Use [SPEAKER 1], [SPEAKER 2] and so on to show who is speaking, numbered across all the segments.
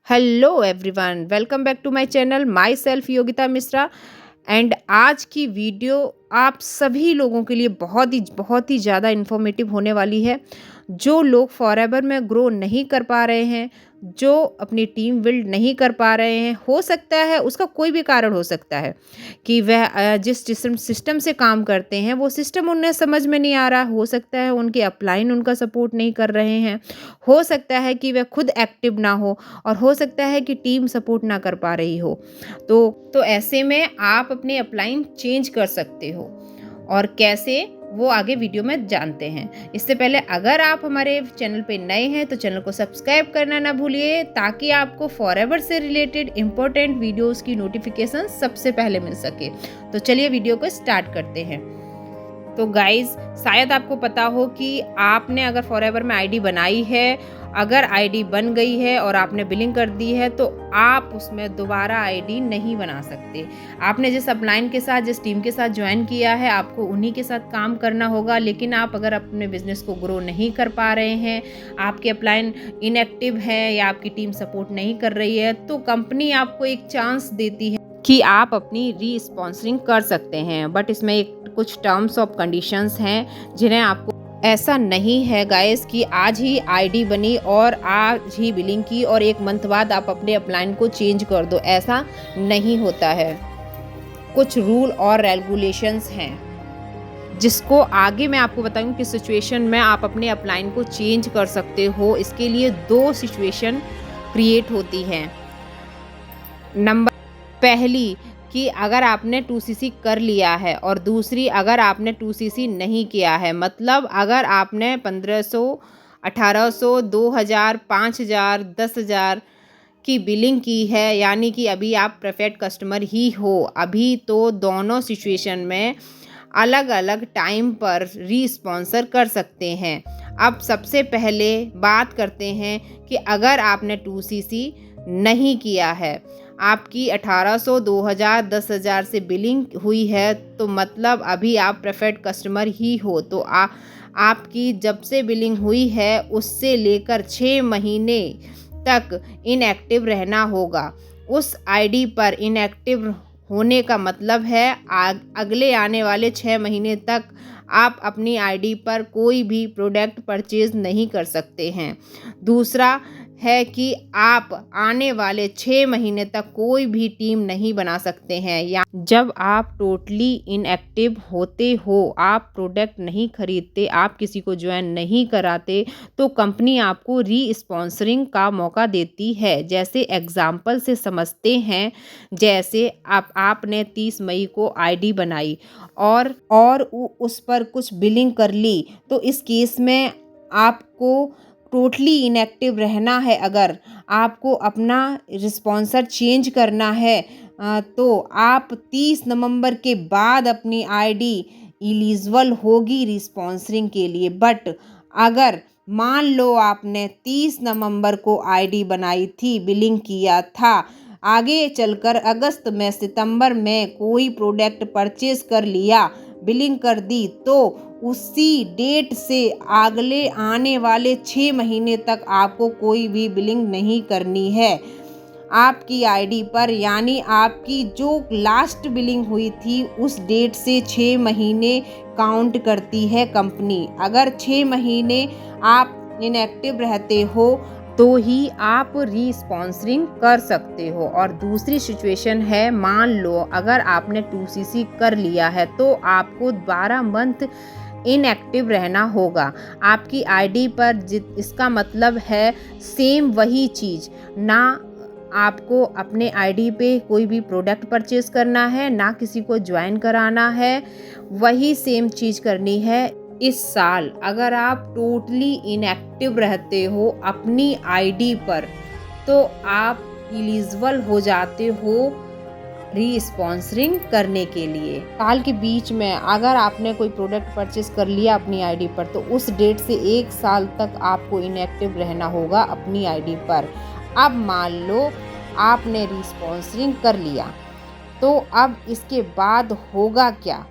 [SPEAKER 1] Hello everyone, welcome back to my channel. Myself Yogita Mishra. And आज की video आप सभी लोगों के लिए बहुत ही ज़्यादा इन्फॉर्मेटिव होने वाली है। जो लोग फॉरएवर में ग्रो नहीं कर पा रहे हैं, जो अपनी टीम बिल्ड नहीं कर पा रहे हैं, हो सकता है उसका कोई भी कारण हो सकता है कि वह जिस सिस्टम से काम करते हैं वो सिस्टम उन्हें समझ में नहीं आ रहा। हो सकता है उनके अपलाइन उनका सपोर्ट नहीं कर रहे हैं। हो सकता है कि वह खुद एक्टिव ना हो, और हो सकता है कि टीम सपोर्ट ना कर पा रही हो। तो ऐसे में आप अपने अपलाइन चेंज कर सकते हो, और कैसे वो आगे वीडियो में जानते हैं। इससे पहले अगर आप हमारे चैनल पे नए हैं तो चैनल को सब्सक्राइब करना ना भूलिए, ताकि आपको फॉरएवर से रिलेटेड इंपॉर्टेंट वीडियोस की नोटिफिकेशन सबसे पहले मिल सके। तो चलिए वीडियो को स्टार्ट करते हैं। तो गाइज, शायद आपको पता हो कि आपने अगर फॉरएवर में आईडी बनाई है, अगर आईडी बन गई है और आपने बिलिंग कर दी है, तो आप उसमें दोबारा आईडी नहीं बना सकते। आपने जिस अपलाइन के साथ, जिस टीम के साथ ज्वाइन किया है, आपको उन्हीं के साथ काम करना होगा। लेकिन आप अगर अपने बिजनेस को ग्रो नहीं कर पा रहे हैं, आपके अपलाइन इनएक्टिव है या आपकी टीम सपोर्ट नहीं कर रही है, तो कंपनी आपको एक चांस देती है कि आप अपनी री स्पॉन्सरिंग कर सकते हैं। बट इसमें एक कुछ टर्म्स ऑफ कंडीशंस हैं जिन्हें आपको, ऐसा नहीं है गाइस कि आज ही आईडी बनी और आज ही बिलिंग की और एक मंथ बाद आप अपने अपलाइन को चेंज कर दो। ऐसा नहीं होता है। कुछ रूल और रेगुलेशंस हैं जिसको आगे मैं आपको बताऊं कि सिचुएशन में आप अपने अपलाइन को चेंज कर सकते हो। इसके लिए दो सिचुएशन क्रिएट होती हैं। नंबर पहली कि अगर आपने 2cc कर लिया है, और दूसरी अगर आपने 2cc नहीं किया है। मतलब अगर आपने 1500, 1800, 2000, 5000, 10,000 की बिलिंग की है, यानी कि अभी आप प्रेफर्ड कस्टमर ही हो, अभी तो दोनों सिचुएशन में अलग अलग टाइम पर री-स्पॉन्सर कर सकते हैं। अब सबसे पहले बात करते हैं कि अगर आपने 2cc नहीं किया है, आपकी 1800, 2000, 10,000 से बिलिंग हुई है, तो मतलब अभी आप प्रेफर्ड कस्टमर ही हो। तो आपकी जब से बिलिंग हुई है उससे लेकर 6 महीने तक इनएक्टिव रहना होगा। उस आईडी पर इनएक्टिव होने का मतलब है अगले आने वाले 6 महीने तक आप अपनी आईडी पर कोई भी प्रोडक्ट परचेज नहीं कर सकते हैं। दूसरा है कि आप आने वाले 6 महीने तक कोई भी टीम नहीं बना सकते हैं। या जब आप टोटली इनएक्टिव होते हो, आप प्रोडक्ट नहीं खरीदते, आप किसी को ज्वाइन नहीं कराते, तो कंपनी आपको री स्पॉन्सरिंग का मौका देती है। जैसे एग्जाम्पल से समझते हैं, जैसे आपने 30 मई को आईडी बनाई और उस पर कुछ बिलिंग कर ली, तो इस केस में आपको टोटली इनएक्टिव रहना है। अगर आपको अपना रिस्पॉन्सर चेंज करना है, तो आप 30 नवंबर के बाद अपनी आईडी एलिजिबल होगी रिस्पॉन्सरिंग के लिए। बट अगर मान लो आपने 30 नवंबर को आईडी बनाई थी, बिलिंग किया था, आगे चलकर अगस्त में, सितंबर में कोई प्रोडक्ट परचेज कर लिया, बिलिंग कर दी, तो उसी डेट से अगले आने वाले 6 महीने तक आपको कोई भी बिलिंग नहीं करनी है आपकी आईडी पर। यानी आपकी जो लास्ट बिलिंग हुई थी उस डेट से 6 महीने काउंट करती है कंपनी। अगर 6 महीने आप इनएक्टिव रहते हो तो ही आप री स्पॉन्सरिंग कर सकते हो। और दूसरी सिचुएशन है, मान लो अगर आपने 2cc कर लिया है, तो आपको 12 मंथ इनएक्टिव रहना होगा आपकी आईडी पर। इसका मतलब है सेम वही चीज़, ना आपको अपने आईडी पे कोई भी प्रोडक्ट परचेज करना है, ना किसी को ज्वाइन कराना है, वही सेम चीज़ करनी है। इस साल अगर आप टोटली इनएक्टिव रहते हो अपनी आईडी पर, तो आप एलिजिबल हो जाते हो री स्पॉन्सरिंग करने के लिए। साल के बीच में अगर आपने कोई प्रोडक्ट परचेज कर लिया अपनी आईडी पर, तो उस डेट से 1 साल तक आपको इनएक्टिव रहना होगा अपनी आईडी पर। अब मान लो आपने री स्पॉन्सरिंग कर लिया, तो अब इसके बाद होगा क्या?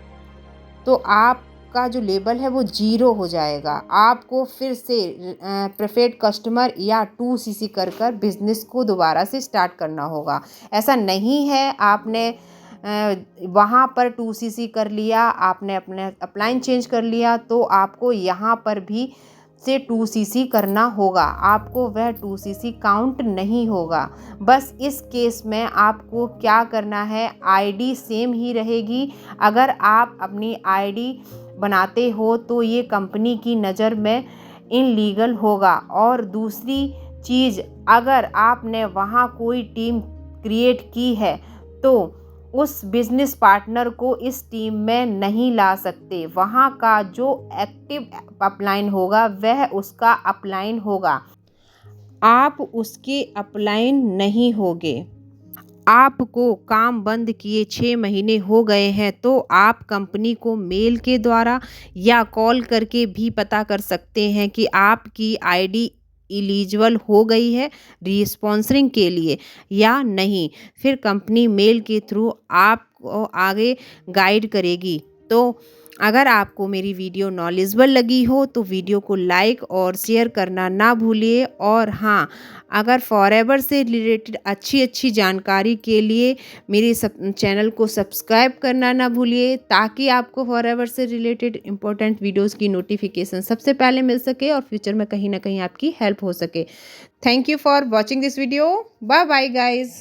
[SPEAKER 1] तो आपका आपका जो लेवल है वो 0 हो जाएगा। आपको फिर से प्रेफर्ड कस्टमर या 2CC कर कर बिज़नेस को दोबारा से स्टार्ट करना होगा। ऐसा नहीं है आपने वहाँ पर 2CC कर लिया, आपने अपने अपलाइन चेंज कर लिया, तो आपको यहाँ पर भी से 2CC करना होगा। आपको वह 2CC काउंट नहीं होगा। बस इस केस में आपको क्या करना है, आईडी सेम ही रहेगी। अगर आप अपनी आईडी बनाते हो तो ये कंपनी की नज़र में इनलीगल होगा। और दूसरी चीज़, अगर आपने वहाँ कोई टीम क्रिएट की है तो उस बिजनेस पार्टनर को इस टीम में नहीं ला सकते। वहाँ का जो एक्टिव अपलाइन होगा वह उसका अपलाइन होगा, आप उसके अपलाइन नहीं होगे। आपको काम बंद किए 6 महीने हो गए हैं तो आप कंपनी को मेल के द्वारा या कॉल करके भी पता कर सकते हैं कि आपकी आईडी एलिजिबल हो गई है रीस्पॉन्सरिंग के लिए या नहीं। फिर कंपनी मेल के थ्रू आपको आगे गाइड करेगी। तो अगर आपको मेरी वीडियो नॉलेजेबल लगी हो तो वीडियो को लाइक और शेयर करना ना भूलिए। और हाँ, अगर फॉरएवर से रिलेटेड अच्छी जानकारी के लिए मेरे चैनल को सब्सक्राइब करना ना भूलिए, ताकि आपको फॉरएवर से रिलेटेड इम्पोर्टेंट वीडियोस की नोटिफिकेशन सबसे पहले मिल सके और फ्यूचर में कहीं ना कहीं आपकी हेल्प हो सके। Thank you for watching this video. Bye bye guys.